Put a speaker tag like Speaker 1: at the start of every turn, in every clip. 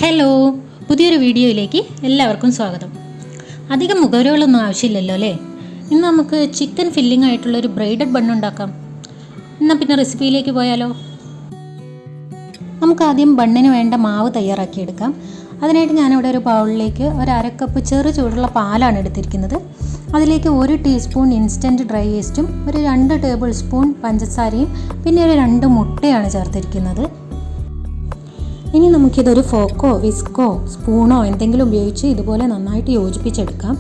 Speaker 1: Hello, പുതിയൊരു വീഡിയോയിലേക്ക് എല്ലാവർക്കും സ്വാഗതം. അധികം മുഖവരകളൊന്നും ആവശ്യമില്ലല്ലോ അല്ലേ? ഇന്ന് നമുക്ക് ചിക്കൻ ഫില്ലിംഗ് ആയിട്ടുള്ളൊരു ബ്രെയ്ഡഡ് ബൺ ഉണ്ടാക്കാം. എന്നാൽ പിന്നെ റെസിപ്പിയിലേക്ക് പോയാലോ? നമുക്ക് ആദ്യം ബണ്ണിന് വേണ്ട മാവ് തയ്യാറാക്കിയെടുക്കാം. അതിനായിട്ട് ഞാനിവിടെ ഒരു ബൗളിലേക്ക് ഒരു അരക്കപ്പ് ചെറു ചൂടുള്ള പാലാണ് എടുത്തിരിക്കുന്നത്. അതിലേക്ക് 1 ടീസ്പൂൺ ഇൻസ്റ്റൻറ്റ് ഡ്രൈ ഈസ്റ്റും ഒരു 2 ടേബിൾ സ്പൂൺ പഞ്ചസാരയും പിന്നെ ഒരു 2 മുട്ടയാണ് ചേർത്തിരിക്കുന്നത്. ഇനി നമുക്കിതൊരു ഫോക്കോ വിസ്കോ സ്പൂണോ എന്തെങ്കിലും ഉപയോഗിച്ച് ഇതുപോലെ നന്നായിട്ട് യോജിപ്പിച്ചെടുക്കാം.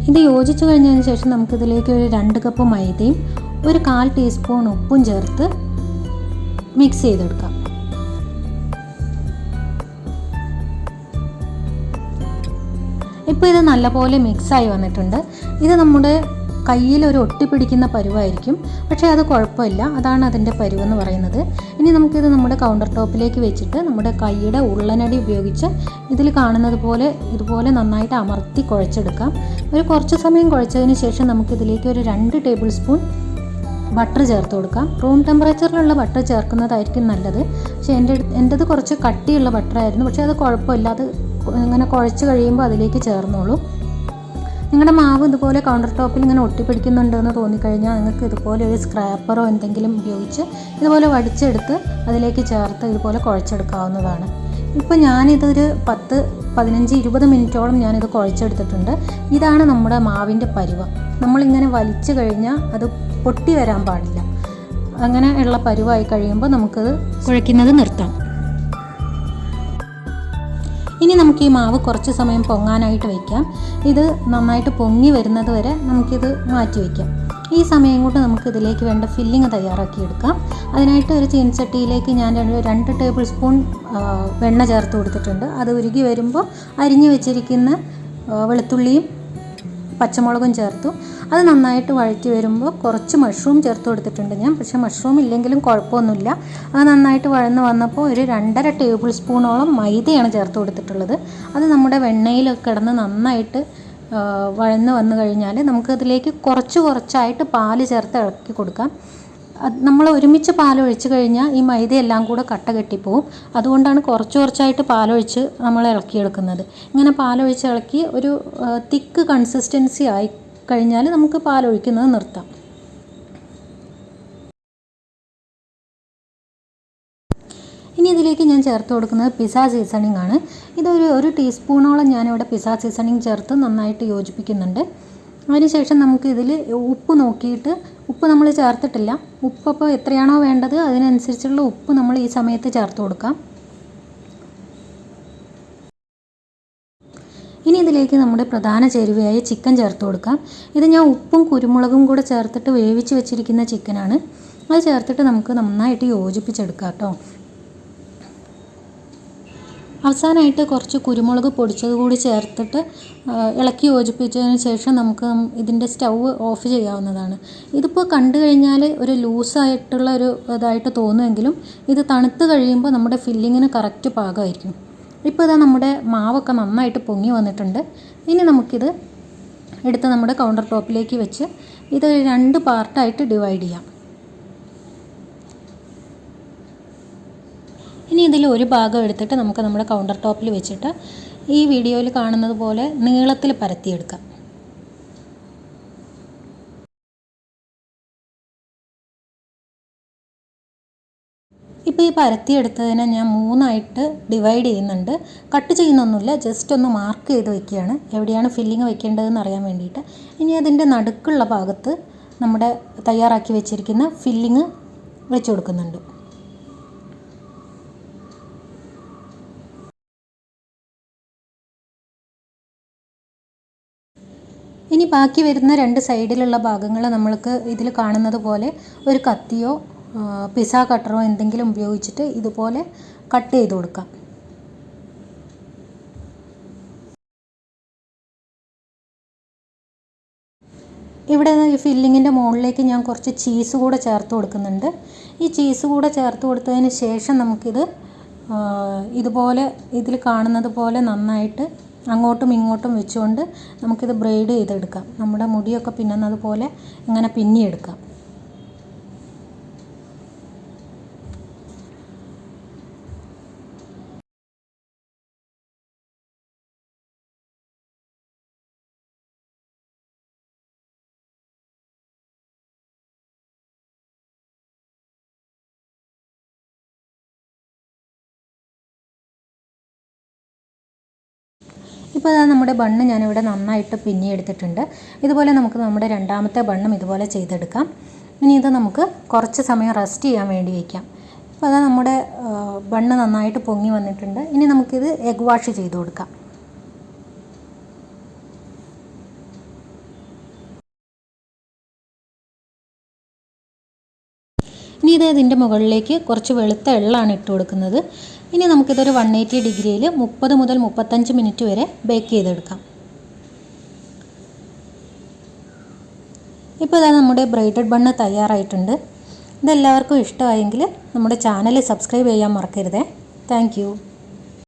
Speaker 1: ഇത് യോജിച്ച് കഴിഞ്ഞതിന് ശേഷം നമുക്കിതിലേക്ക് ഒരു 2 കപ്പ് മൈദയും ഒരു 1/4 ടീസ്പൂൺ ഉപ്പും ചേർത്ത് മിക്സ് ചെയ്തെടുക്കാം. ഇപ്പോൾ ഇത് നല്ലപോലെ മിക്സായി വന്നിട്ടുണ്ട്. ഇത് നമ്മുടെ കയ്യിലൊരു ഒട്ടിപ്പിടിക്കുന്ന പരുവായിരിക്കും, പക്ഷേ അത് കുഴപ്പമില്ല. അതാണ് അതിൻ്റെ പരുവെന്ന് പറയുന്നത്. ഇനി നമുക്കിത് നമ്മുടെ കൗണ്ടർ ടോപ്പിലേക്ക് വെച്ചിട്ട് നമ്മുടെ കൈയുടെ ഉള്ളനടി ഉപയോഗിച്ച് ഇതിൽ കാണുന്നത് പോലെ ഇതുപോലെ നന്നായിട്ട് അമർത്തി കുഴച്ചെടുക്കാം. ഒരു കുറച്ച് സമയം കുഴച്ചതിന് ശേഷം നമുക്കിതിലേക്ക് ഒരു 2 ടേബിൾ സ്പൂൺ ബട്ടർ ചേർത്ത് കൊടുക്കാം. റൂം ടെമ്പറേച്ചറിലുള്ള ബട്ടർ ചേർക്കുന്നതായിരിക്കും നല്ലത്. പക്ഷേ എൻ്റേത് കുറച്ച് കട്ടിയുള്ള ബട്ടറായിരുന്നു, പക്ഷേ അത് കുഴപ്പമില്ല. അത് ഇങ്ങനെ കുഴച്ച് കഴിയുമ്പോൾ അതിലേക്ക് ചേർന്നോളൂ. നിങ്ങളുടെ മാവ് ഇതുപോലെ കൗണ്ടർ ടോപ്പിൽ ഇങ്ങനെ ഒട്ടിപ്പിടിക്കുന്നുണ്ടെന്ന് തോന്നിക്കഴിഞ്ഞാൽ നിങ്ങൾക്ക് ഇതുപോലെ ഒരു സ്ക്രാപ്പറോ എന്തെങ്കിലും ഉപയോഗിച്ച് ഇതുപോലെ വടിച്ചെടുത്ത് അതിലേക്ക് ചേർത്ത് ഇതുപോലെ കുഴച്ചെടുക്കാവുന്നതാണ്. ഇപ്പോൾ ഞാനിതൊരു 10, 15, 20 മിനിറ്റോളം ഞാനിത് കുഴച്ചെടുത്തിട്ടുണ്ട്. ഇതാണ് നമ്മുടെ മാവിൻ്റെ പരുവം. നമ്മളിങ്ങനെ വലിച്ചു കഴിഞ്ഞാൽ അത് പൊട്ടി വരാൻ പാടില്ല. അങ്ങനെ ഉള്ള പരുവായി കഴിയുമ്പോൾ നമുക്കത് കുഴയ്ക്കുന്നത് നിർത്താം. ഇനി നമുക്ക് ഈ മാവ് കുറച്ച് സമയം പൊങ്ങാനായിട്ട് വയ്ക്കാം. ഇത് നന്നായിട്ട് പൊങ്ങി വരുന്നത് വരെ നമുക്കിത് മാറ്റി വയ്ക്കാം. ഈ സമയം കൊണ്ട് നമുക്ക് ഇതിലേക്ക് വേണ്ട ഫില്ലിങ് തയ്യാറാക്കിയെടുക്കാം. അതിനായിട്ട് ഒരു ചീനച്ചട്ടിയിലേക്ക് ഞാൻ 2 ടേബിൾ സ്പൂൺ വെണ്ണ ചേർത്ത് കൊടുത്തിട്ടുണ്ട്. അത് ഉരുകി വരുമ്പോൾ അരിഞ്ഞു വെച്ചിരിക്കുന്ന വെളുത്തുള്ളിയും പച്ചമുളകും ചേർത്തു. അത് നന്നായിട്ട് വഴറ്റി വരുമ്പോൾ കുറച്ച് മഷ്റൂം ചേർത്ത് കൊടുത്തിട്ടുണ്ട് ഞാൻ. പക്ഷേ മഷ്റൂം ഇല്ലെങ്കിലും കുഴപ്പമൊന്നുമില്ല. അത് നന്നായിട്ട് വഴന്ന് വന്നപ്പോൾ ഒരു 2.5 ടേബിൾ സ്പൂണോളം മൈദയാണ് ചേർത്ത് കൊടുത്തിട്ടുള്ളത്. അത് നമ്മുടെ വെണ്ണയിലൊക്കെ കിടന്ന് നന്നായിട്ട് വഴന്ന് വന്നു കഴിഞ്ഞാൽ നമുക്കതിലേക്ക് കുറച്ചായിട്ട് പാല് ചേർത്ത് ഇളക്കി കൊടുക്കാം. നമ്മൾ ഒരുമിച്ച് പാലൊഴിച്ച് കഴിഞ്ഞാൽ ഈ മൈദയെല്ലാം കൂടെ കട്ട കെട്ടിപ്പോവും. അതുകൊണ്ടാണ് കുറച്ചായിട്ട് പാലൊഴിച്ച് നമ്മൾ ഇളക്കിയെടുക്കുന്നത്. ഇങ്ങനെ പാലൊഴിച്ച് ഇളക്കി ഒരു തിക്ക് കൺസിസ്റ്റൻസി ആയി കഴിഞ്ഞാൽ നമുക്ക് പാലൊഴിക്കുന്നത് നിർത്താം. ഇനി ഇതിലേക്ക് ഞാൻ ചേർത്ത് കൊടുക്കുന്നത് പിസ്സ സീസണിംഗ് ആണ്. ഒരു ടീസ്പൂണോളം ഞാനിവിടെ പിസ്സ സീസണിംഗ് ചേർത്ത് നന്നായിട്ട് യോജിപ്പിക്കുന്നുണ്ട്. അതിനുശേഷം നമുക്ക് ഇതിൽ ഉപ്പ് നോക്കിയിട്ട്, ഉപ്പ് നമ്മൾ ചേർത്തിട്ടില്ല, ഉപ്പപ്പോൾ എത്രയാണോ വേണ്ടത് അതിനനുസരിച്ചുള്ള ഉപ്പ് നമ്മൾ ഈ സമയത്ത് ചേർത്ത് കൊടുക്കാം. ഇനി ഇതിലേക്ക് നമ്മുടെ പ്രധാന ചേരുവയായ ചിക്കൻ ചേർത്ത് കൊടുക്കാം. ഇത് ഞാൻ ഉപ്പും കുരുമുളകും കൂടെ ചേർത്തിട്ട് വേവിച്ച് വെച്ചിരിക്കുന്ന ചിക്കനാണ്. അത് ചേർത്തിട്ട് നമുക്ക് നന്നായിട്ട് യോജിപ്പിച്ചെടുക്കാം കേട്ടോ. അവസാനമായിട്ട് കുറച്ച് കുരുമുളക് പൊടിച്ചത് കൂടി ചേർത്തിട്ട് ഇളക്കി യോജിപ്പിച്ചതിന് ശേഷം നമുക്ക് ഇതിൻ്റെ സ്റ്റൗവ് ഓഫ് ചെയ്യാവുന്നതാണ്. ഇതിപ്പോൾ കണ്ടു കഴിഞ്ഞാൽ ഒരു ലൂസായിട്ടുള്ള ഒരു ഇതായിട്ട് തോന്നുമെങ്കിലും ഇത് തണുത്ത് കഴിയുമ്പോൾ നമ്മുടെ ഫില്ലിങ്ങിന് കറക്റ്റ് പാകമായിരിക്കും. ഇപ്പോൾ ഇതാ നമ്മുടെ മാവൊക്കെ നന്നായിട്ട് പൊങ്ങി വന്നിട്ടുണ്ട്. ഇനി നമുക്കിത് എടുത്ത് നമ്മുടെ കൗണ്ടർ ടോപ്പിലേക്ക് വെച്ച് ഇത് 2 പാർട്ടായിട്ട് ഡിവൈഡ് ചെയ്യാം. ഇനി ഇതിൽ ഒരു ഭാഗം എടുത്തിട്ട് നമുക്ക് നമ്മുടെ കൗണ്ടർ ടോപ്പിൽ വെച്ചിട്ട് ഈ വീഡിയോയിൽ കാണുന്നത് പോലെ നീളത്തിൽ പരത്തിയെടുക്കാം. ഇപ്പോൾ ഈ പരത്തിയെടുത്തതിനെ ഞാൻ 3ആയിട്ട് ഡിവൈഡ് ചെയ്യുന്നുണ്ട്. കട്ട് ചെയ്യുന്നൊന്നുമില്ല, ജസ്റ്റ് ഒന്ന് മാർക്ക് ചെയ്ത് വയ്ക്കുകയാണ് എവിടെയാണ് ഫില്ലിങ് വെക്കേണ്ടതെന്ന് അറിയാൻ വേണ്ടിയിട്ട്. ഇനി അതിൻ്റെ നടുക്കുള്ള ഭാഗത്ത് നമ്മുടെ തയ്യാറാക്കി വെച്ചിരിക്കുന്ന ഫില്ലിങ് വെച്ച് കൊടുക്കുന്നുണ്ട്. ഇനി ബാക്കി വരുന്ന 2 സൈഡിലുള്ള ഭാഗങ്ങൾ നമ്മൾക്ക് ഇതിൽ കാണുന്നത് പോലെ ഒരു കത്തിയോ പിസ്സ കട്ടറോ എന്തെങ്കിലും ഉപയോഗിച്ചിട്ട് ഇതുപോലെ കട്ട് ചെയ്ത് കൊടുക്കാം. ഇവിടെ ഈ ഫില്ലിങ്ങിൻ്റെ മുകളിലേക്ക് ഞാൻ കുറച്ച് ചീസ് കൂടെ ചേർത്ത് കൊടുക്കുന്നുണ്ട്. ഈ ചീസ് കൂടെ ചേർത്ത് കൊടുത്തതിന് ശേഷം നമുക്കിത് ഇതുപോലെ ഇതിൽ കാണുന്നത് പോലെ നന്നായിട്ട് അങ്ങോട്ടും ഇങ്ങോട്ടും വെച്ചുകൊണ്ട് നമുക്കിത് ബ്രെയ്ഡ് ചെയ്തെടുക്കാം. നമ്മുടെ മുടിയൊക്കെ പിന്നുന്നത് പോലെ ഇങ്ങനെ പിന്നിയെടുക്കാം. ഇപ്പോൾ അതാ നമ്മുടെ ബണ്ണ് ഞാനിവിടെ നന്നായിട്ട് പിന്നിയെടുത്തിട്ടുണ്ട്. ഇതുപോലെ നമുക്ക് നമ്മുടെ രണ്ടാമത്തെ ബണ്ണും ഇതുപോലെ ചെയ്തെടുക്കാം. ഇനി ഇത് നമുക്ക് കുറച്ച് സമയം റെസ്റ്റ് ചെയ്യാൻ വേണ്ടി വയ്ക്കാം. അപ്പോൾ അതാ നമ്മുടെ ബണ്ണ് നന്നായിട്ട് പൊങ്ങി വന്നിട്ടുണ്ട്. ഇനി നമുക്കിത് എഗ് വാഷ് ചെയ്ത് കൊടുക്കാം. ഇനി ഇതിൻ്റെ മുകളിലേക്ക് കുറച്ച് വെളുത്ത എള്ളാണ് ഇട്ട് കൊടുക്കുന്നത്. ഇനി നമുക്കിതൊരു 180 ഡിഗ്രിയിൽ 30 മുതൽ 35 മിനിറ്റ് വരെ ബേക്ക് ചെയ്തെടുക്കാം. ഇപ്പോൾ ഇതാ നമ്മുടെ ബ്രെയ്ഡഡ് ബണ്ണ് തയ്യാറായിട്ടുണ്ട്. ഇതെല്ലാവർക്കും ഇഷ്ടമായെങ്കിൽ നമ്മുടെ ചാനൽ സബ്സ്ക്രൈബ് ചെയ്യാൻ മറക്കരുതേ. താങ്ക്